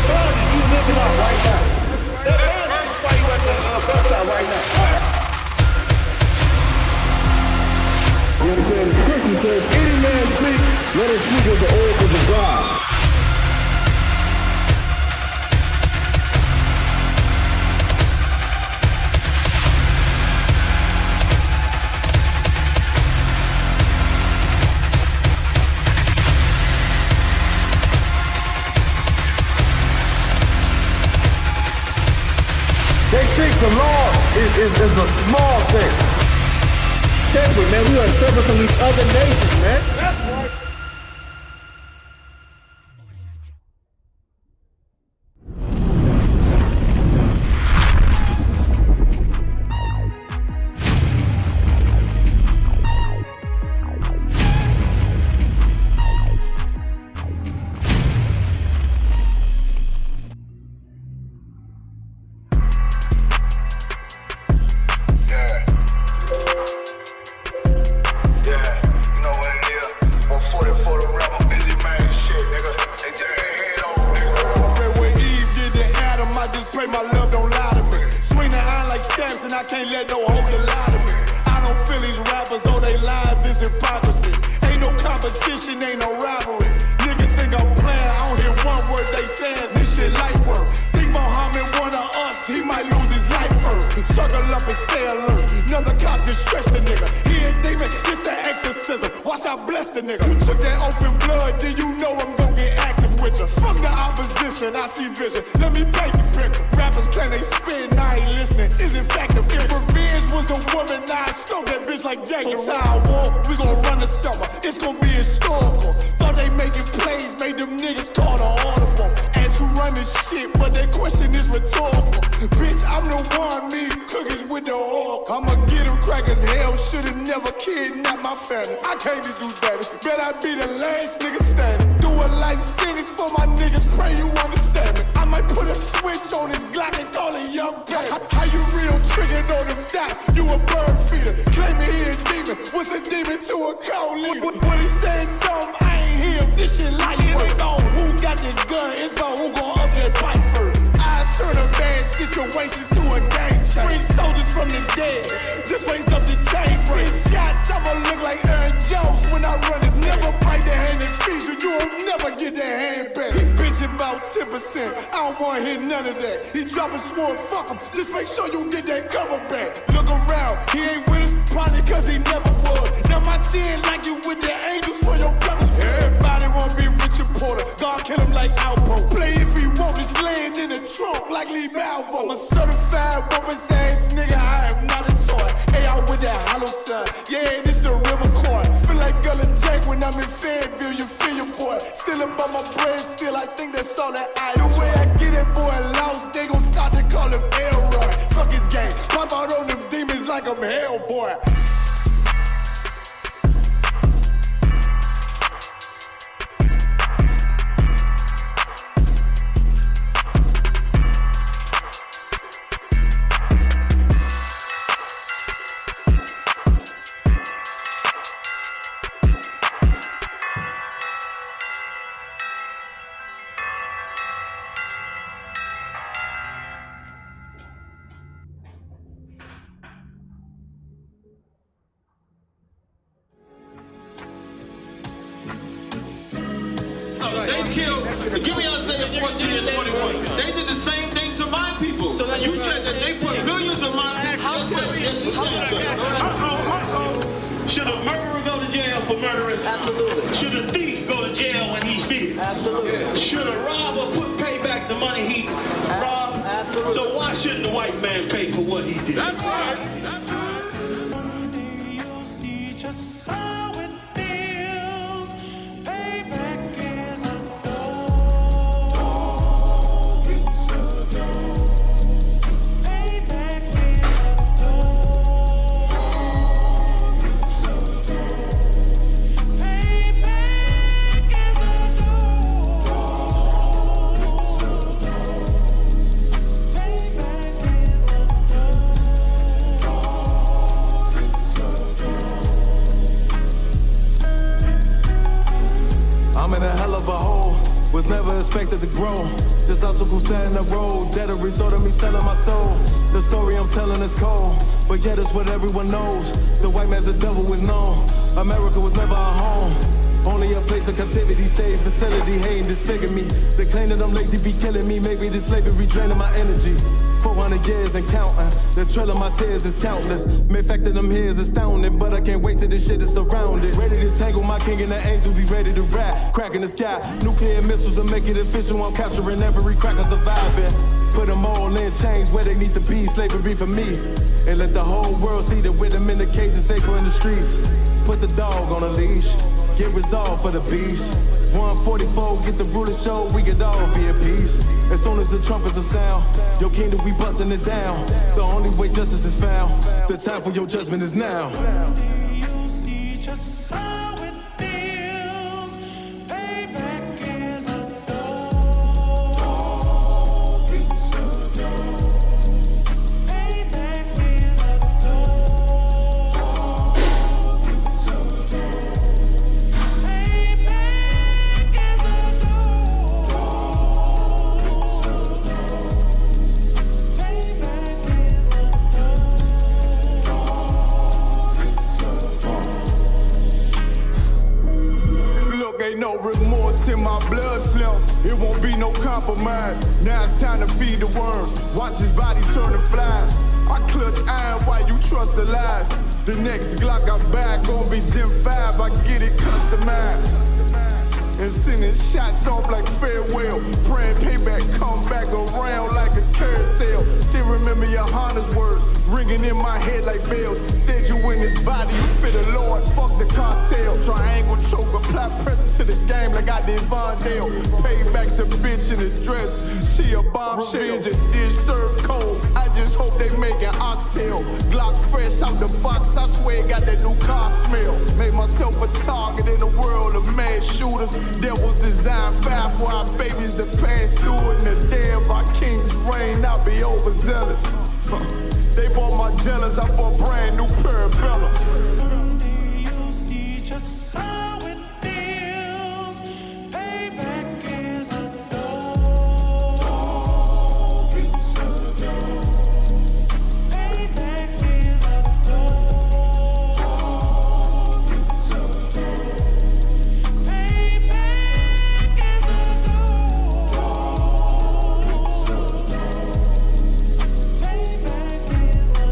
bondage. You living out right now. That bondage is why you at the bus stop right now. You understand? The scripture says, any man speak, let him speak of the oracles of God. They think the law is a small thing. Separate, man. We are separate from these other nations, man. That's right. They killed, give me Isaiah 14 and 21. They did the same thing to my people. So that you said that they put millions of my people. Should a murderer go to jail for murdering? Absolutely. Should a thief go to jail when he steals? Absolutely. Should a robber pay back the money he robbed? Absolutely. So why shouldn't the white man pay for what he did? That's right. That's right. known. Just also cool setting the road, that a result of me selling my soul. The story I'm telling is cold, but yet it's what everyone knows. The white man's the devil is known. America was never our home. Only a place of captivity, safe facility, hating, disfigure me. They claim that I'm lazy, be killing me. Maybe this slavery draining my energy. 400 years and counting. The trail of my tears is countless. The fact that I'm here is astounding, but I can't wait till this shit is surrounded. Ready to tangle my king and the angels, be ready to rap. Cracking the sky, nuclear missiles will make it official. I'm capturing every cracker surviving. Put them all in chains where they need to be. Slavery for me. And let the whole world see that with them in the cage and safer in the streets. Put the dog on a leash. Get resolved for the beast. 144, get the ruler show, we could all be at peace. As soon as the trumpets are sound, your kingdom, we busting it down. The only way justice is found, the time for your judgment is now. You see just how it feels. Payback is a dog. It's a dog. Payback is a dog. It's a dog. Ain't no remorse in my blood slim. It won't be no compromise. Now it's time to feed the worms. Watch his body turn to flies. I clutch iron while you trust the lies. The next Glock I buy gon' be Gen 5. I get it customized. And sending shots off like farewell. Praying payback come back around like a carousel. Still remember Yohanna's words ringing in my head like bells. Said you in this body, you fit the Lord, fuck the cocktail. Triangle choke, apply pressure to the game like I did Vondale. Payback's a bitch in a dress, she a bombshell. Revenge is dish served cold, I just hope they making oxtail. Glock fresh out the box, I swear it got that new car smell. Made myself a target in a world of mad shooters. Devils design fire for our babies to pass through it. In the day of our king's reign, I'll be overzealous. They bought my jealous, I bought brand new parabellums. You see just how it feels. Payback is a dog. It's a dog. Payback is a dog. It's a dog. Payback is a dog. It's a dog. Payback is a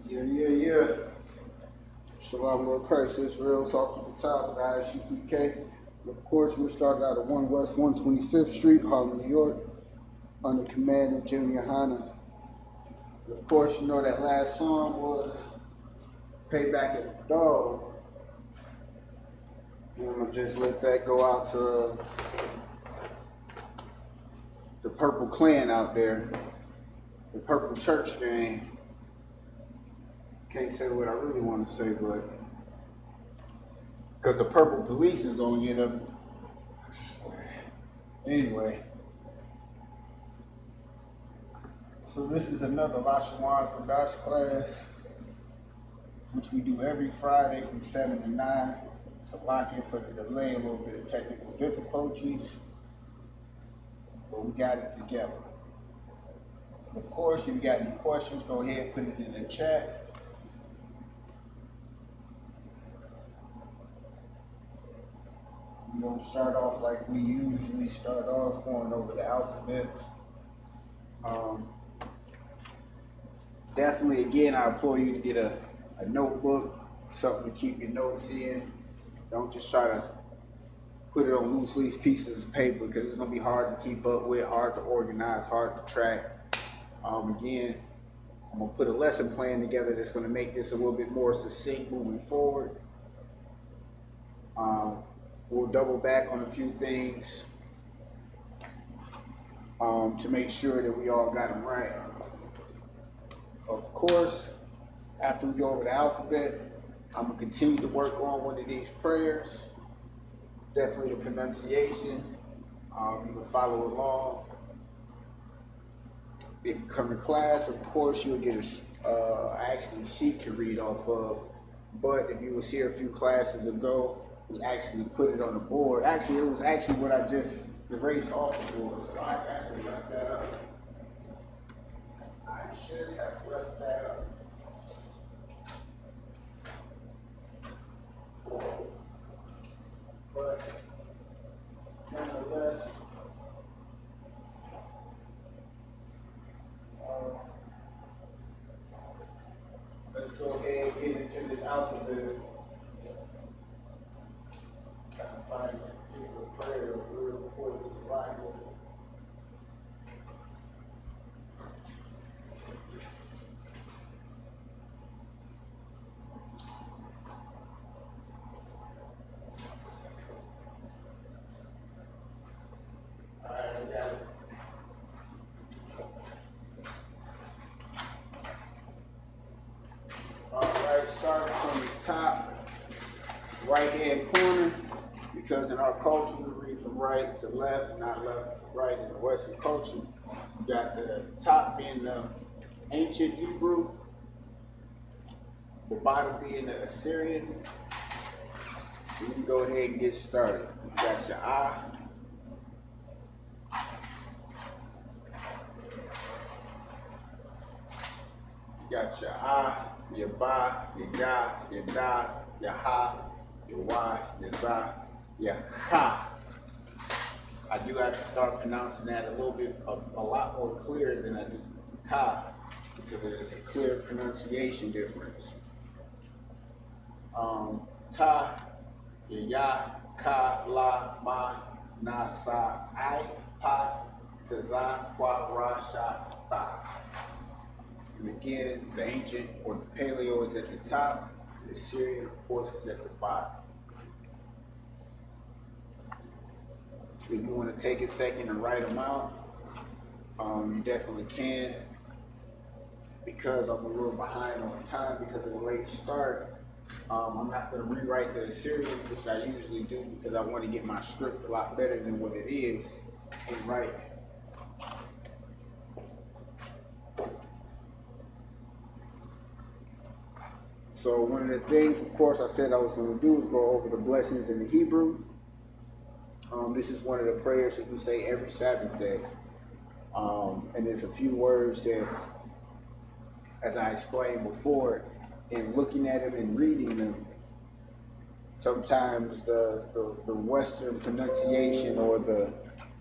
Yeah. Shalom Lord Christ Israel, talk to the top of the I.S.U.P.K. Of course, we started out at 1 West 125th Street, Harlem, New York, under command of GEN.YAHANNA. Of course, you know that last song was Payback at the Dog. And I'm going to just let that go out to the Purple Clan out there, the Purple Church gang. Can't say what I really want to say, but because the Purple Police is going to get up. Anyway, so this is another LaShawan Qadash class, which we do every Friday from 7 to 9. So lock in for the delay, a little bit of technical difficulties, but we got it together. Of course, if you got any questions, go ahead and put it in the chat. We're going to start off like we usually start off, going over the alphabet. Definitely, again, I implore you to get a notebook, something to keep your notes in. Don't just try to put it on loose leaf pieces of paper, because it's going to be hard to keep up with, hard to organize, hard to track. Again, I'm going to put a lesson plan together that's going to make this a little bit more succinct moving forward. We'll double back on a few things to make sure that we all got them right. Of course, after we go over the alphabet, I'm gonna continue to work on one of these prayers. Definitely the pronunciation. You can follow along. If you come to class, of course, you'll get actually a sheet to read off of. But if you was here a few classes ago, we actually put it on the board. Actually, it was actually what I just erased off the board. So I actually left that up. I should have left that up. But nonetheless, let's go ahead and get into this alphabet. Trying to find this particular prayer real quick. It's a lot here. Alright, I got it. Alright, starting from the top right hand corner, because in our culture we read from right to left, not left to right in the Western culture. You got the top being the ancient Hebrew, the bottom being the Assyrian. So you can go ahead and get started. You got your I. You got your I, your Ba, your Ga, your Da, your Ha, your Wa, your Za, your Ha. I do have to start pronouncing that a little bit, a lot more clear than I do Ka, because there's a clear pronunciation difference. Ta, your Ya, Ka, La, Ma, Na, Sa, I, Pa, Tza, Kwa, Ra, Sha, Ta. And again, the ancient or the paleo is at the top, the Assyrian, of course, is at the bottom. If you want to take a second and write them out, you definitely can. Because I'm a little behind on time because of the late start, I'm not going to rewrite the Assyrian, which I usually do because I want to get my script a lot better than what it is in writing. So one of the things, of course, I said I was going to do is go over the blessings in the Hebrew. This is one of the prayers that we say every Sabbath day. And there's a few words that, as I explained before, in looking at them and reading them, sometimes the Western pronunciation or the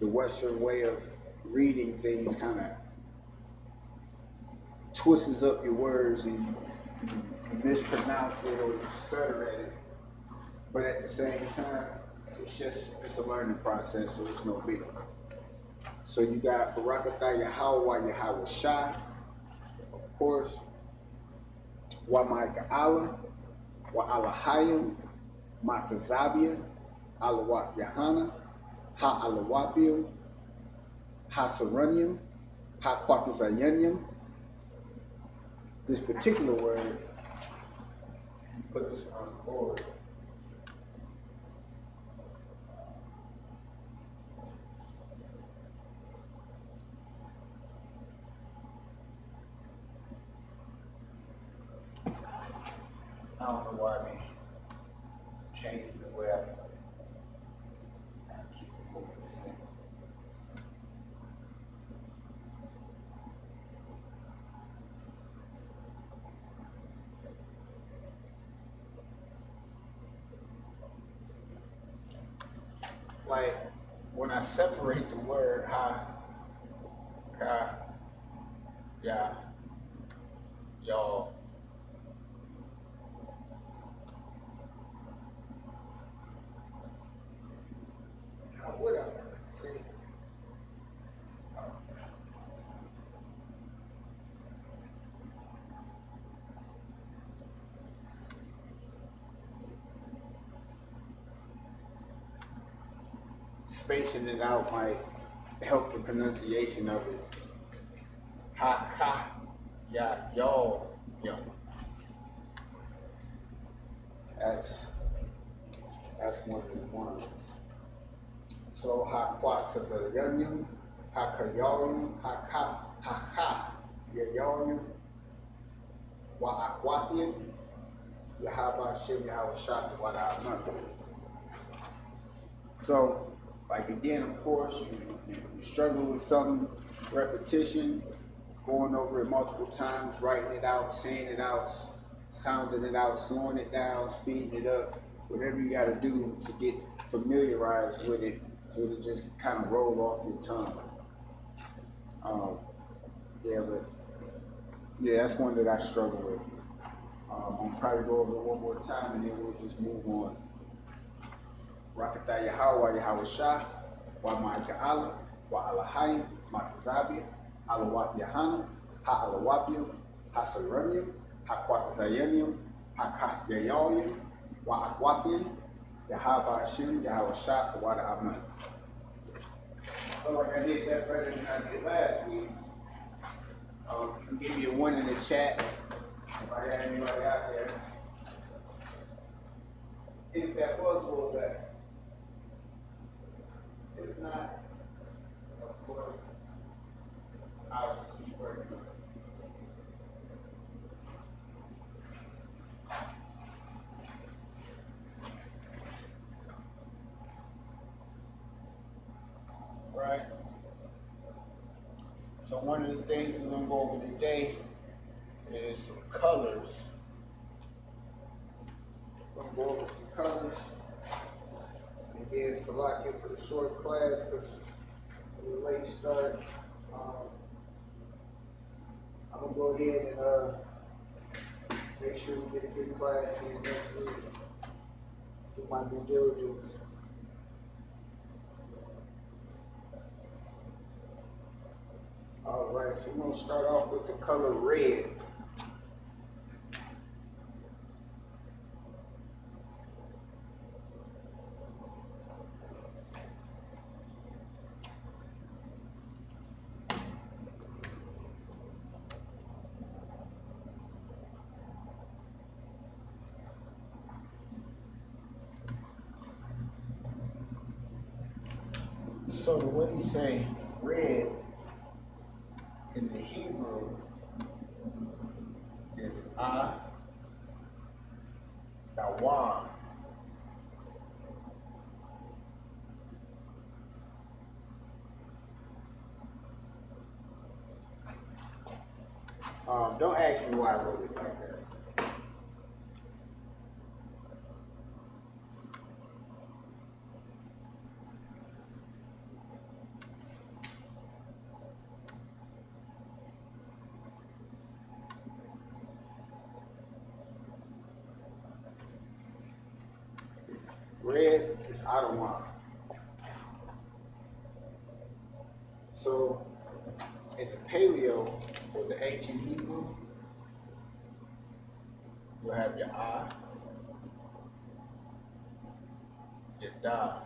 Western way of reading things kind of twists up your words and you mispronounce it or you stutter at it. But at the same time, it's a learning process, so it's no big. So you got Barak Yahawah Yahawashi, of course, Wa Allah, Wa Alahayim, Matazabia, Alawat Yahanna, Ha Alawapim, Ha Sarunium, Ha Quatazayanium. This particular word, put this on the board. I don't know why they changed the way I keep it moving. Like when I separate the word ha, ka, ya, y'all. How would I? See? Spacing it out might help the pronunciation of it. Ha, ha, ya, y'all, yo. That's one of the ones. So Hakwatzayim, Hakayarim, Yayarim, Wa'akwathin, Bahasham Yahawashi. So, like again, of course, you struggle with some repetition, going over it multiple times, writing it out, saying it out, sounding it out, slowing it down, speeding it up, whatever you got to do to get familiarized with it so it just kind of roll off your tongue. That's one that I struggle with. I'll probably go over it one more time and then we'll just move on. Rakata Yahawah Bahasham Yahawashi, wa Alahayim, Matazabia, Yahanna, Ha'alawapia, Hasaramia, Hakwatazayim, Hakayayalim, wa Akwathin, Bahasham Yahawashi, wa ahtham. I feel like I did that better than I did last week. You can give me a one in the chat if I got anybody out there. If that was a little better. If not, of course, I'll just keep working on it. Right? So one of the things we're going to go over today is some colors. We're going to go over some colors. Again, Salakia for the short class because the late start. I'm going to go ahead and make sure we get a good class in next week. Do my due diligence. All right, so we're going to start off with the color red. So the way you say red in the Hebrew is ahtham. Don't ask me why I wrote it like that. Red is ahtham. So in the Paleo or the ancient Hebrew, you have your your da,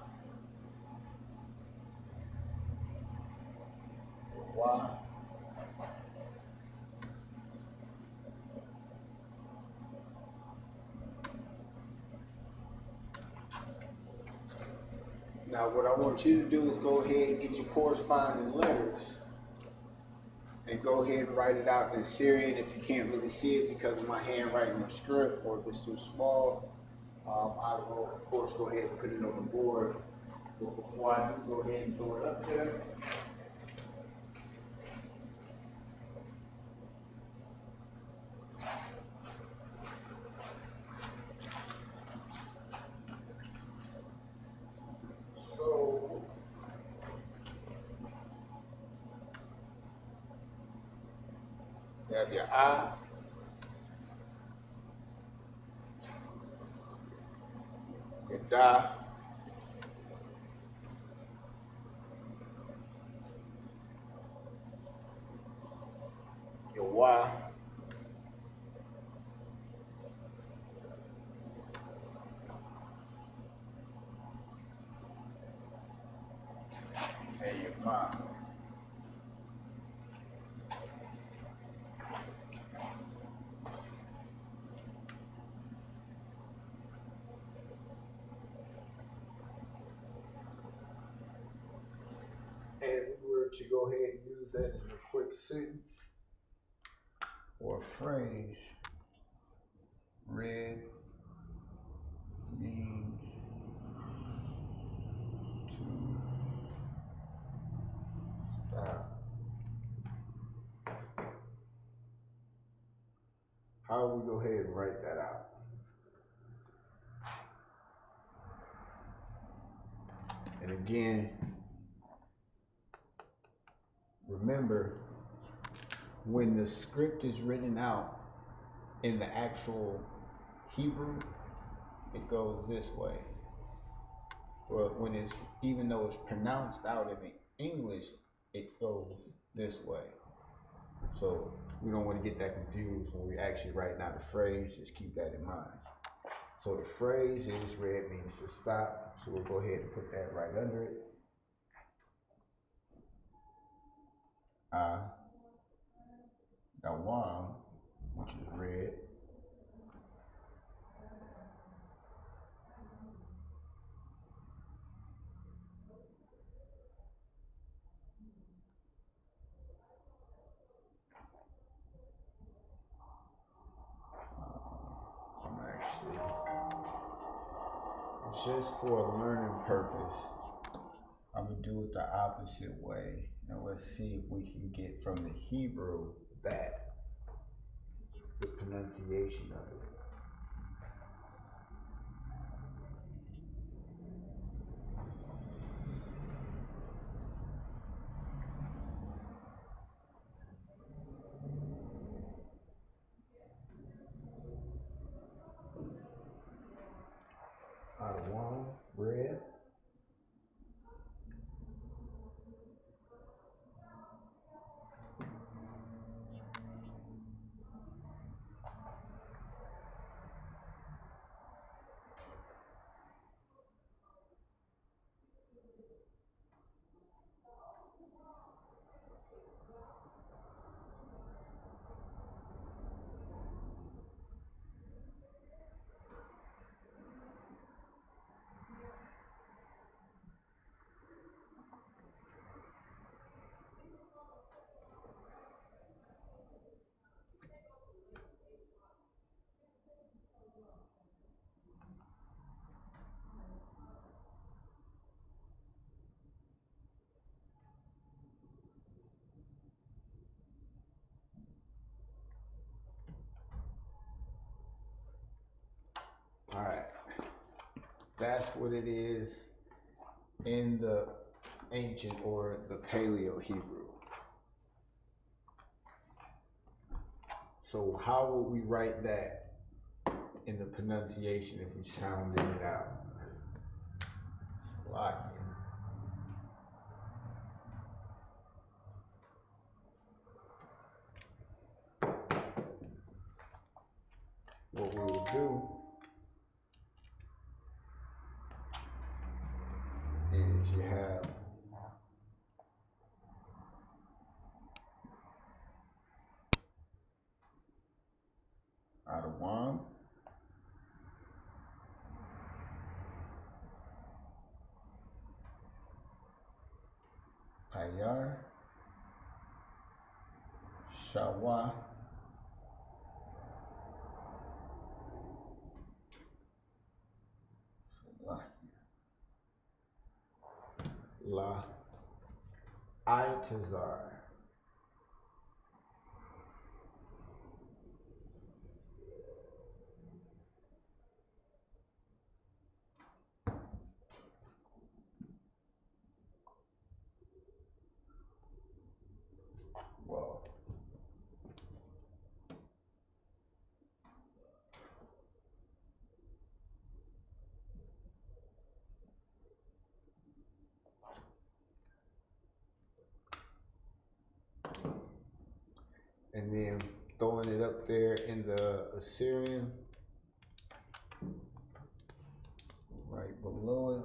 your wa, Now what I want you to do is go ahead and get your corresponding letters and go ahead and write it out in Syrian if you can't really see it because of my handwriting or script, or if it's too small. I will of course go ahead and put it on the board, but before I do, go ahead and throw it up there. So you have your your da, your wa, and your ma. and we were to go ahead and use that in a quick sentence or phrase, red means to stop. How will we go ahead and write that out? And again, remember, when the script is written out in the actual Hebrew, it goes this way. But when it's, even though it's pronounced out in the English, it goes this way. So we don't want to get that confused when we're actually writing out a phrase. Just keep that in mind. So the phrase is red means to stop. So we'll go ahead and put that right under it. Ahtham, which is red. I'm actually, just for a learning purpose, I'm gonna do it the opposite way. Now let's see if we can get from the Hebrew back the pronunciation of it. Ahtham, red. All right, that's what it is in the ancient or the Paleo Hebrew. So how would we write that in the pronunciation if we sounded it out? Like what we will do is you have Ahtham, Hayar, Shawa, La, ITHES. Well, and then throwing it up there in the Assyrian, right below it.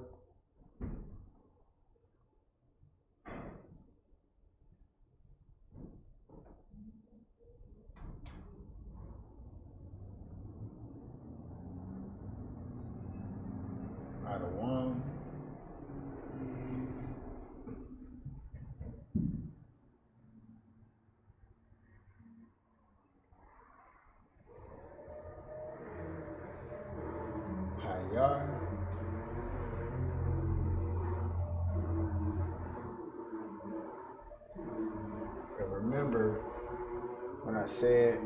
Ahtham, remember when I said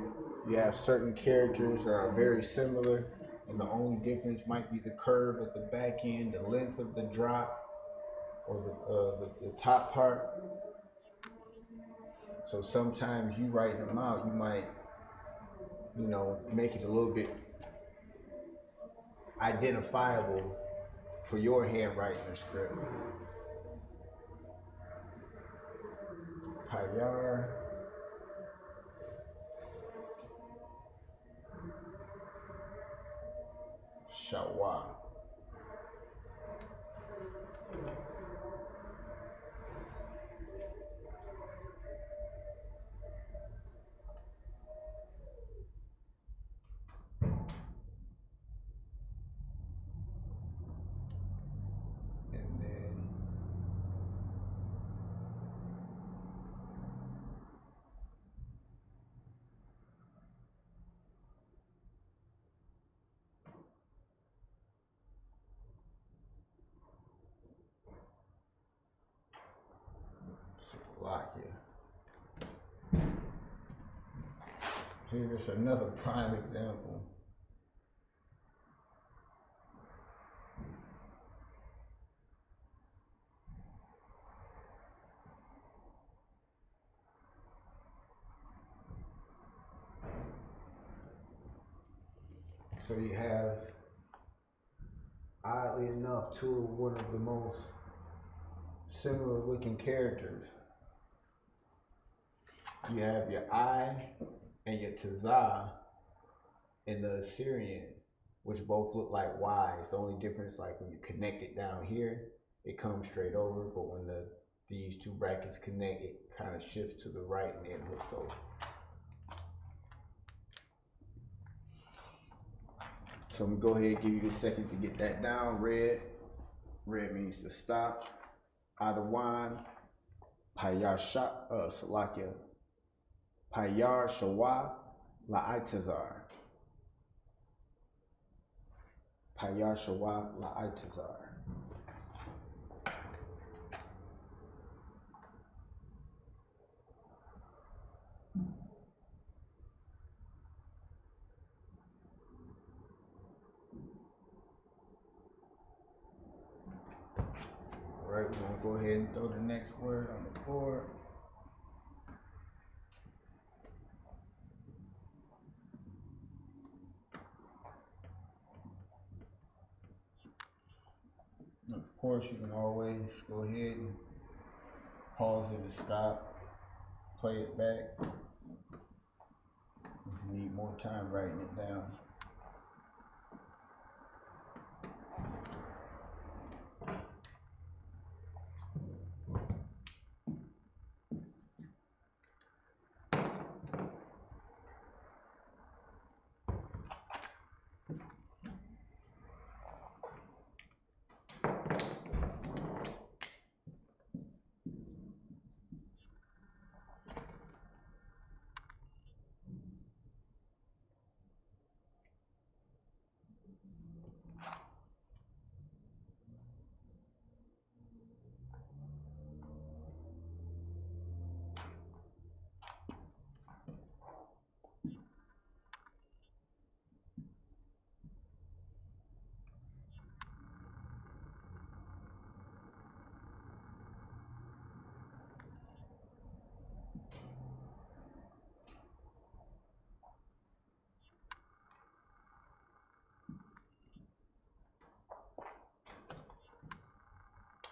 you have certain characters that are very similar, and the only difference might be the curve at the back end, the length of the drop, or the top part. So sometimes you writing them out, you might, make it a little bit identifiable for your handwriting or script. Payar, Shawa. And then Slovakia. Here's another prime example. So you have, oddly enough, one of the most similar looking characters. You have your I and your Tazah in the Assyrian, which both look like Y's. The only difference, like when you connect it down here, it comes straight over, but when these two brackets connect, it kind of shifts to the right and then hooks over. So I'm gonna go ahead and give you a second to get that down. Red means to stop. Adawan, Payar Salakia, Payar Shawa, La'itazar. Payar Shawa, La'itazar. Alright, we're gonna go ahead and throw the next word on the board. And of course, you can always go ahead and pause it to stop, play it back if you need more time writing it down.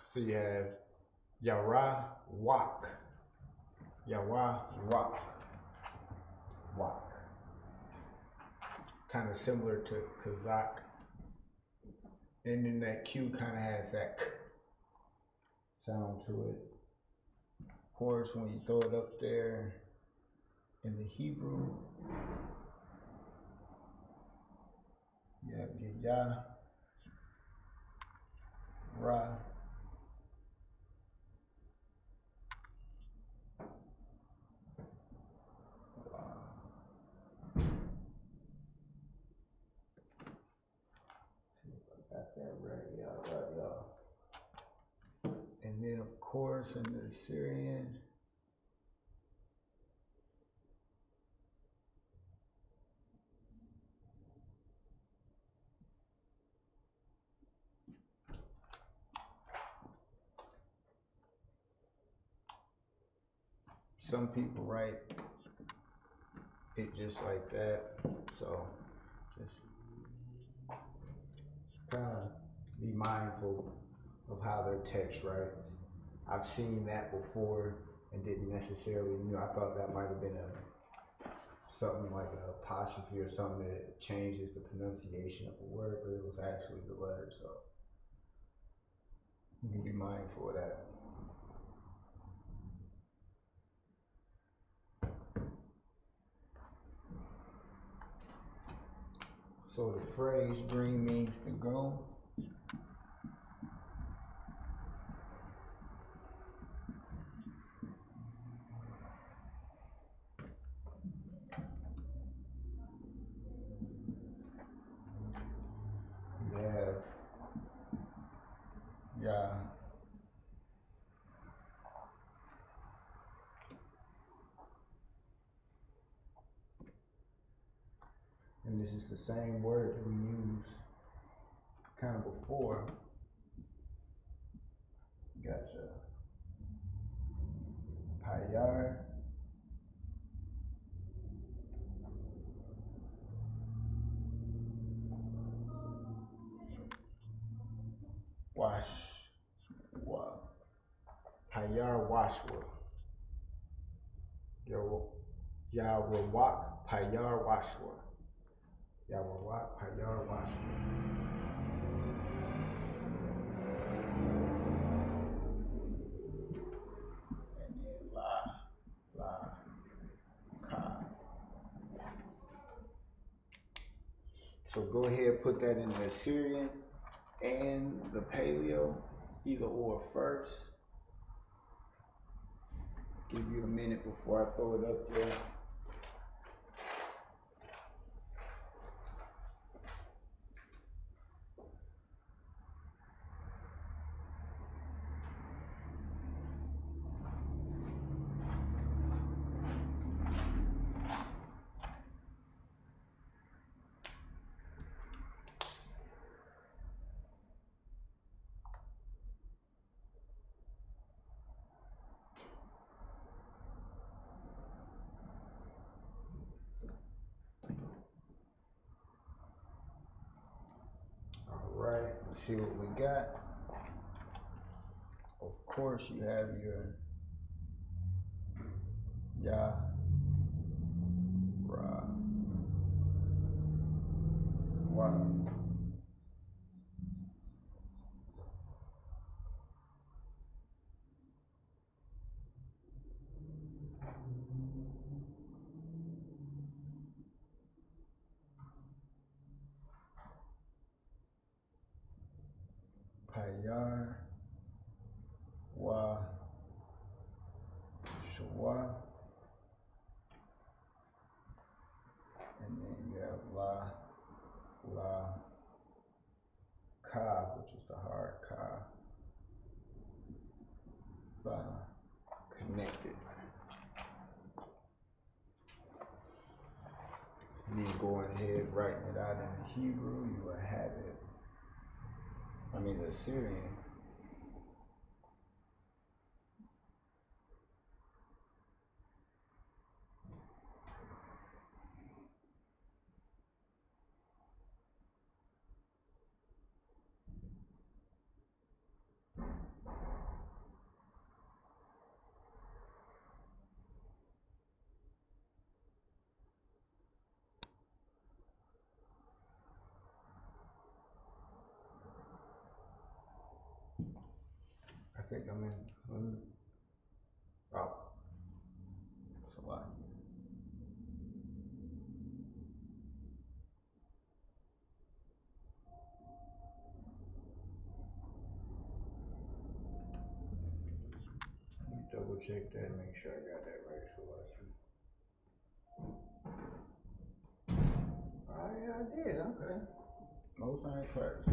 So you have Yahawah, Yahawah, Wak. Kind of similar to Kazakh. And then that Q kind of has that K sound to it. Of course, when you throw it up there in the Hebrew, you have your Yah, Ra, got that right, yeah. And then of course in the Assyrian, some people write it just like that, so just kind of be mindful of how their text writes. I've seen that before and didn't necessarily, I thought that might have been something like an apostrophe or something that changes the pronunciation of a word, but it was actually the letter, so you can be mindful of that. So the phrase bring means to go. We have Yah. And this is the same word that we used kind of before. Gotcha. Payar. Washwa. Payar Washwa. Yahawah Payar Washwa. Yahawah Payar Washwa. And then Ka. So go ahead, put that in the Assyrian and the Paleo, either or first. Give you a minute before I throw it up there. Alright, let's see what we got. Of course, you have your Yah, Ra, Wa. Payar, Wa, Shwa, and then you have La, Ka, which is the hard Ka, Tha, connected. And then going ahead, writing it out in the Hebrew, you will have it. The Assyrian. I think I'm in. Oh, it's a lot. Let me double check that and make sure I got that right. Oh yeah, I did. Okay. Most High Christ.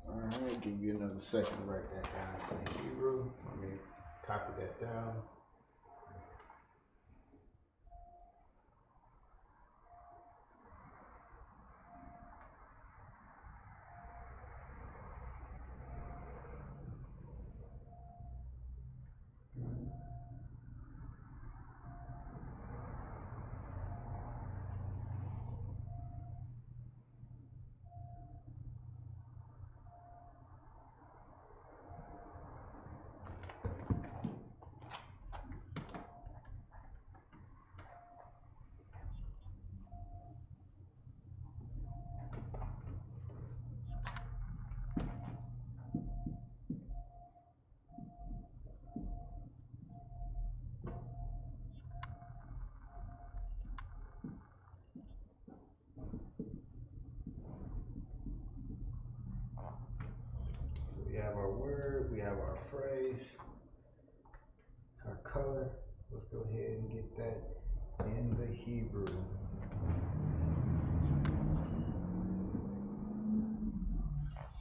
Alright, give you another second to write that down in Hebrew. Let me copy that down. We have our word, we have our phrase, our color. Let's go ahead and get that in the Hebrew.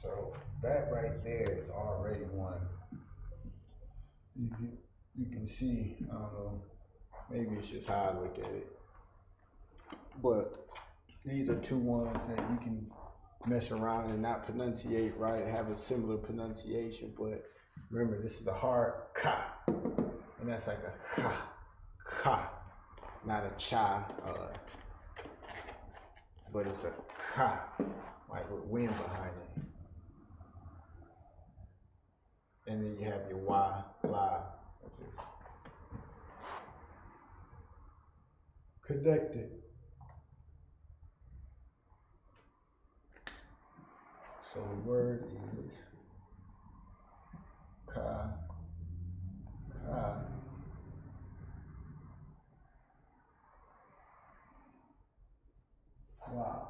So that right there is already one. You can see, I don't know, maybe it's just how I look at it. But these are two ones that you can mess around and not pronunciate right, have a similar pronunciation, but remember this is a hard ka, and that's like a ka, not a cha, but it's a ka, like with wind behind it. And then you have your wa, la, which is connected. So the word is ka, wow.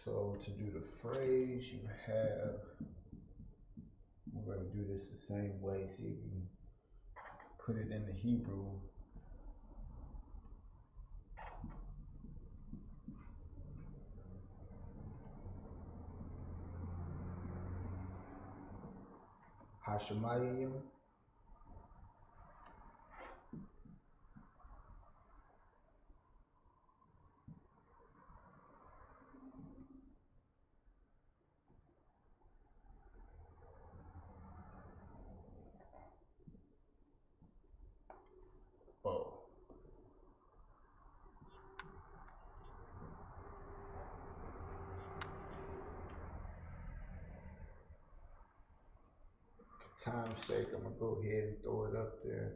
So to do the phrase, you have, we're going to do this the same way, see if we can put it in the Hebrew. Hashemayim. Oh. For time's sake, I'm gonna go ahead and throw it up there.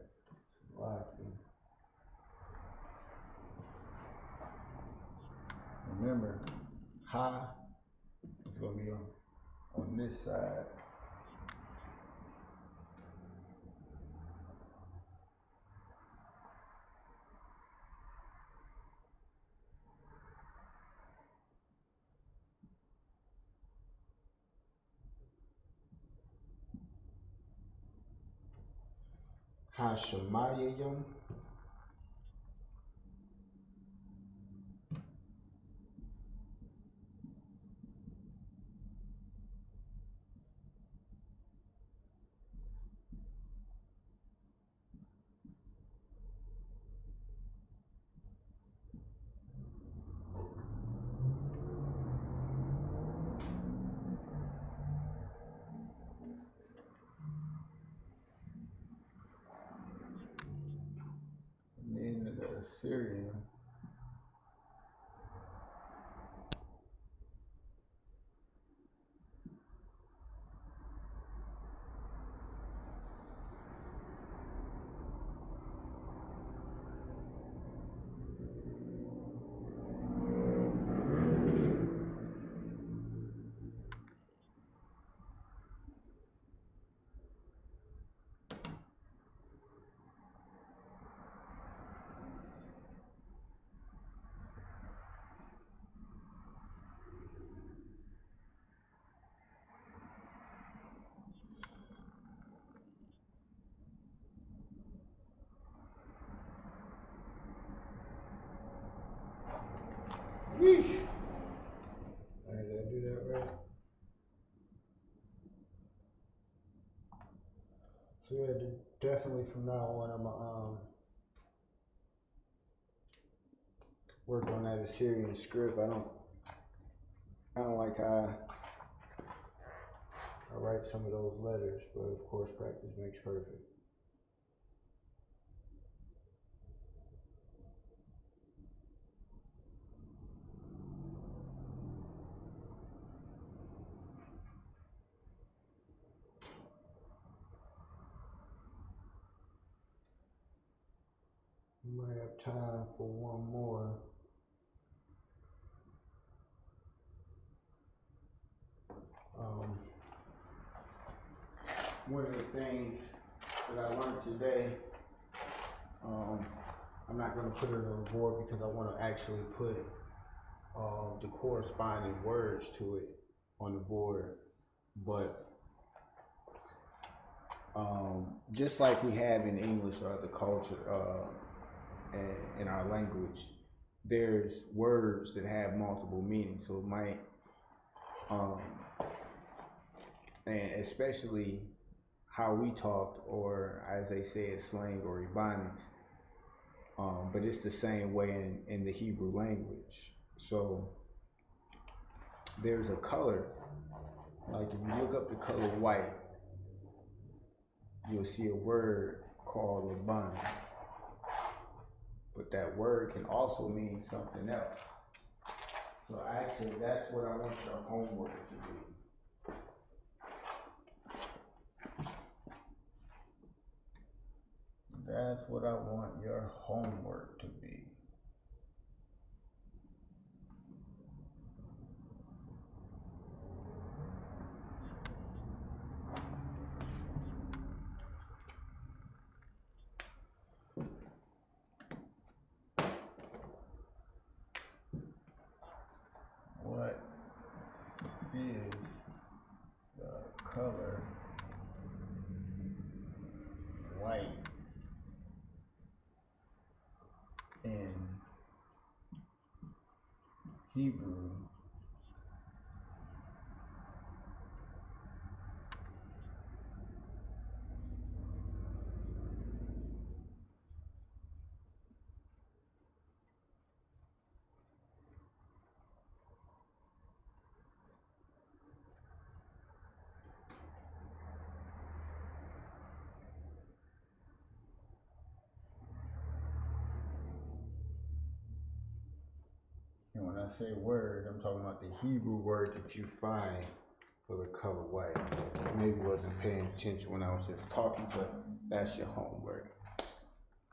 Remember, ha is gonna be on this side. Hashemayim. Yeesh. Did I do that right? So yeah, definitely from now on, I'm work on that Assyrian script. I don't like how I write some of those letters, but of course practice makes perfect. We might have time for one more. One of the things that I learned today, I'm not going to put it on the board because I want to actually put the corresponding words to it on the board, but just like we have in English or other culture and in our language, there's words that have multiple meanings. So it might, and especially how we talk, or as they say, it's slang or ebonics, but it's the same way in the Hebrew language. So there's a color, like if you look up the color white, you'll see a word called Laban. But that word can also mean something else. So actually, that's what I want your homework to be. That's what I want your homework to be. What is the color white in Hebrew? And when I say word, I'm talking about the Hebrew word that you find for the color white. I maybe wasn't paying attention when I was just talking, but that's your homework.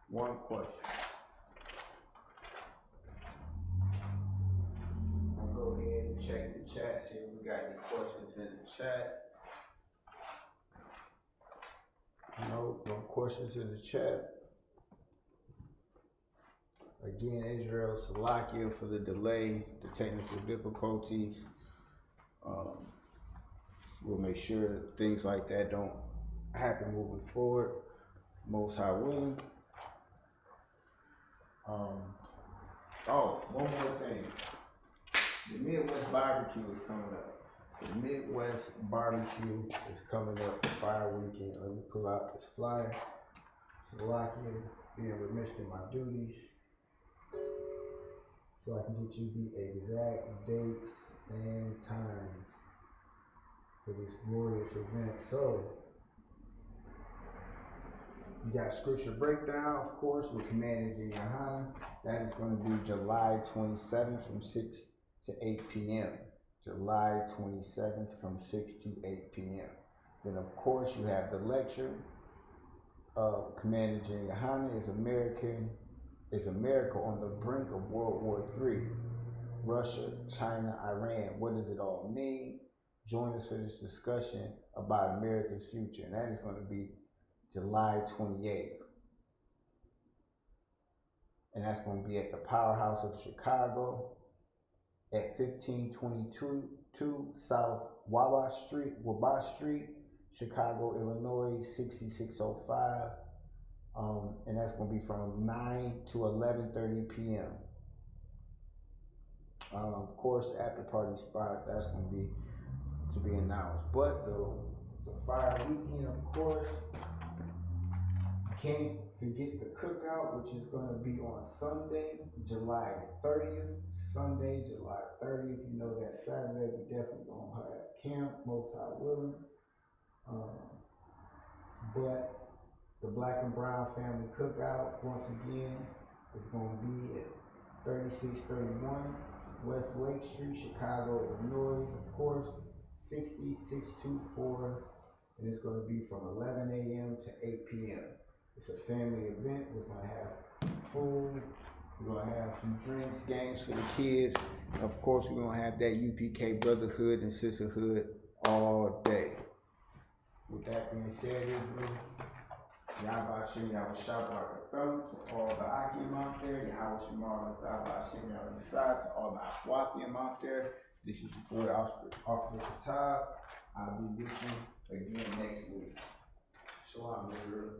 One question. I'll go ahead and check the chat, see if we got any questions in the chat. No questions in the chat. Again, Israel Salakia for the delay, the technical difficulties. We'll make sure things like that don't happen moving forward. Most High willing. One more thing. The Midwest barbecue is coming up. The Midwest barbecue is coming up the fire weekend. Let me pull out this flyer. Salakia, being remiss in my duties, so I can get you the exact dates and times for this glorious event. So, you got scripture breakdown, of course, with Commanding GEN.YAHANNA. That is going to be July 27th from 6 to 8 p.m. July 27th from 6 to 8 p.m. Then, of course, you have the lecture. Commanding GEN.YAHANNA is America on the brink of World War III. Russia, China, Iran, what does it all mean? Join us for this discussion about America's future, and that is going to be July 28th. And that's going to be at the Powerhouse of Chicago at 1522 South Wabash Street, Chicago, Illinois, 6605. And that's going to be from 9 to 11:30 p.m. Of course, the after party spot, that's gonna be to be announced. But the fire weekend, of course, can't forget the cookout, which is gonna be on Sunday, July 30th. Sunday, July 30th. You know that Saturday we definitely gonna have camp, most high willing. But the Black and Brown Family Cookout, once again, is going to be at 3631 West Lake Street, Chicago, Illinois. Of course, 60624, and it's going to be from 11 a.m. to 8 p.m. It's a family event. We're going to have food. We're going to have some drinks, games for the kids. And of course, we're going to have that UPK brotherhood and sisterhood all day. With that being said, Israel, Bahasham Yahawashi to all the ahtham out there, Yahawah Shamar, Bahasham Yahawashi to all the ahtham out there. This is your boy, Officer Qadash. I'll be with you again next week. Shalom, Israel.